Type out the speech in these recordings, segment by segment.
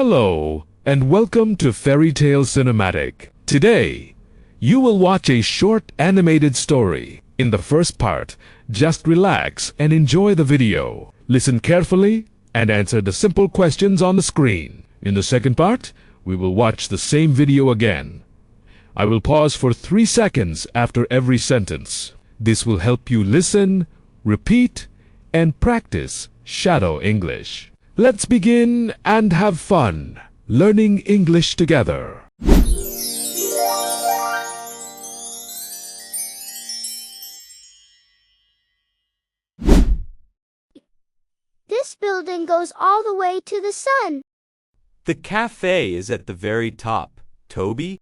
Hello, and welcome to Fairy Tale Cinematic. Today, you will watch a short animated story. In the first part, just relax and enjoy the video. Listen carefully and answer the simple questions on the screen. In the second part, we will watch the same video again. I will pause for 3 seconds after every sentence. This will help you listen, repeat, and practice shadow English. Let's begin and have fun learning English together. This building goes all the way to the sun. The cafe is at the very top. Toby,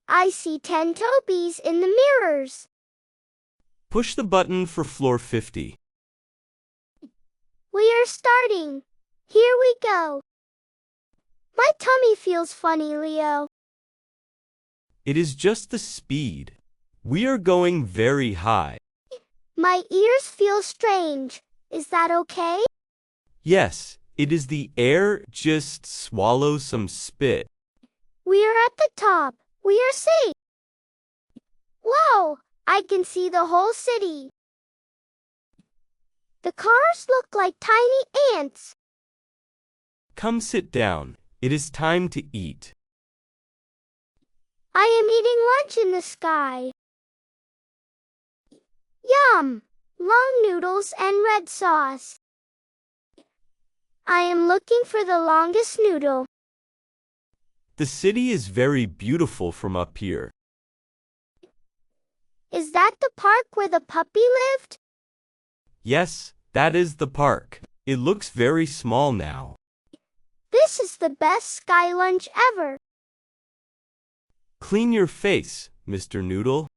I see 10 Tobys in the mirrors. push the button for floor 50. We are starting. Here we go. My tummy feels funny, Leo. It is just the speed. We are going very high. My ears feel strange. Is that okay? Yes, it is the air. Just swallow some spit. We are at the top. We are safe. Whoa! I can see the whole city. The cars look like tiny ants. Come sit down. It is time to eat. I am eating lunch in the sky. Yum! Long noodles and red sauce. I am looking for the longest noodle. The city is very beautiful from up here. Is that the park where the puppy lived? Yes, that is the park. It looks very small now. This is the best sky lunch ever. Clean your face, Mr. Noodle.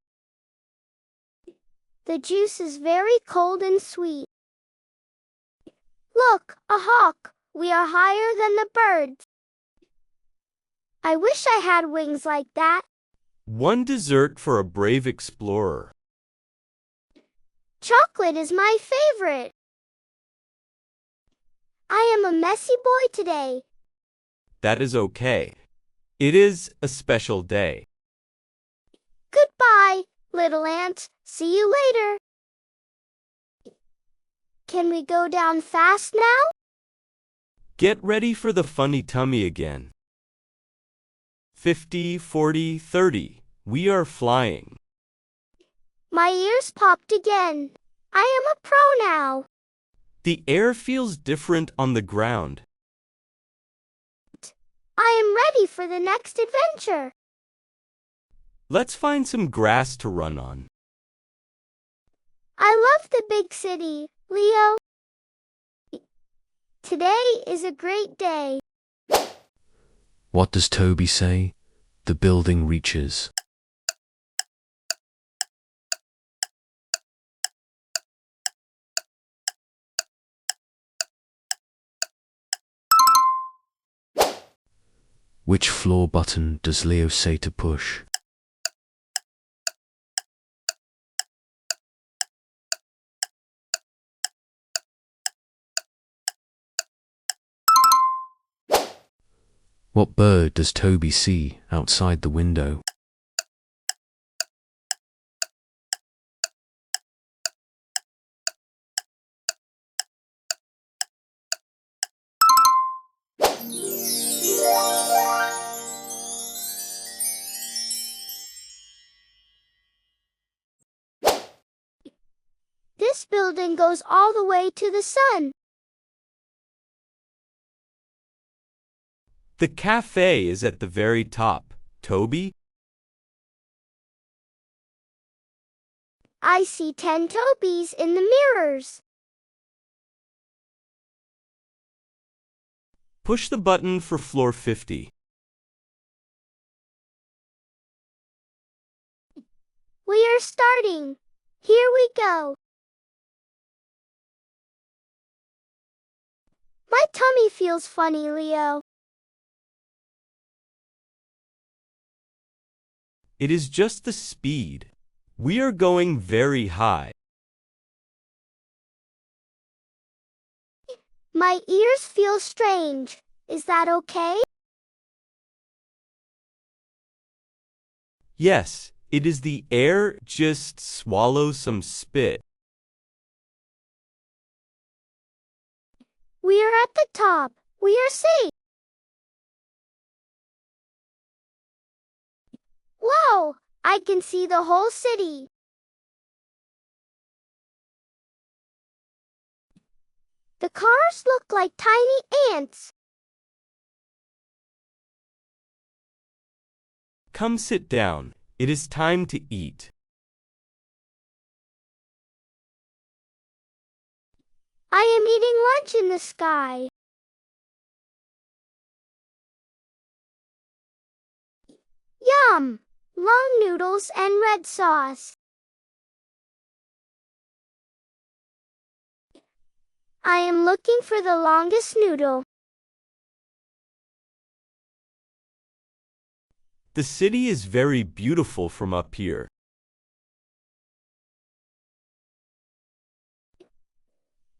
The juice is very cold and sweet. Look, a hawk. We are higher than the birds. I wish I had wings like that. One dessert for a brave explorer. Chocolate is my favorite. I am a messy boy today. That is okay. It is a special day. Goodbye, little ant. See you later. Can we go down fast now? Get ready for the funny tummy again. 50, 40, 30. We are flying. My ears popped again. I am a pro now. The air feels different on the ground. I am ready for the next adventure. Let's find some grass to run on. I love the big city, Leo. Today is a great day. What does Toby say? The building reaches. Which floor button does Leo say to push? What bird does Toby see outside the window? This building goes all the way to the sun. The cafe is at the very top. Toby, I see 10 Tobys in the mirrors. push the button for floor 50. We are starting. Here we go. My tummy feels funny, Leo. It is just the speed. We are going very high. My ears feel strange. Is that okay? Yes, it is the air. Just swallow some spit. We are at the top. We are safe. Whoa! I can see the whole city. The cars look like tiny ants. Come sit down. It is time to eat. I am eating lunch in the sky. Yum! Long noodles and red sauce. I am looking for the longest noodle. The city is very beautiful from up here.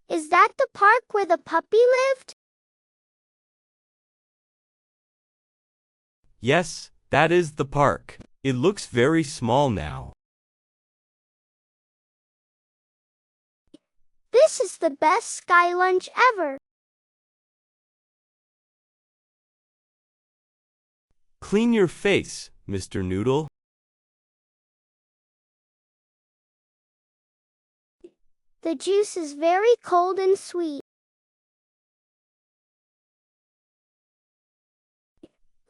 Is that the park where the puppy lived? Yes, that is the park. It looks very small now. This is the best sky lunch ever. Clean your face, Mr. Noodle. The juice is very cold and sweet.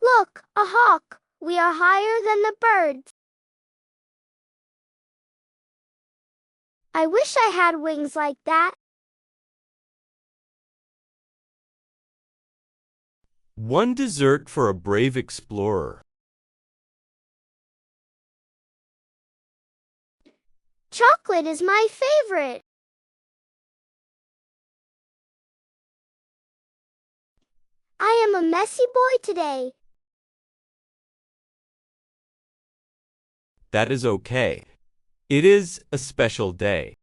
Look, a hawk. We are higher than the birds. I wish I had wings like that. One dessert for a brave explorer. Chocolate is my favorite. I am a messy boy today. That is okay. It is a special day.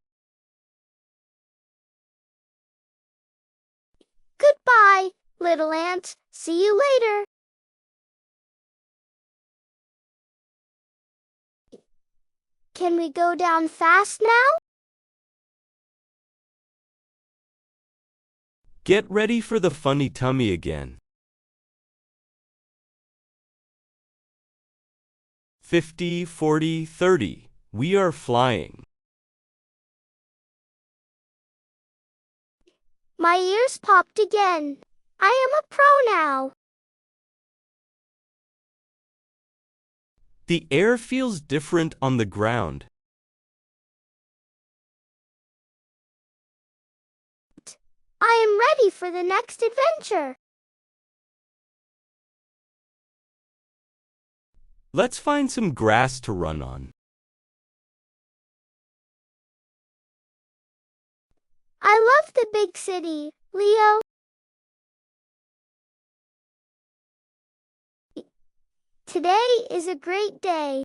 Goodbye, little ant. See you later. Can we go down fast now? Get ready for the funny tummy again. 50, 40, 30. We are flying. My ears popped again. I am a pro now. The air feels different on the ground. I am ready for the next adventure. Let's find some grass to run on. I love the big city, Leo. Today is a great day.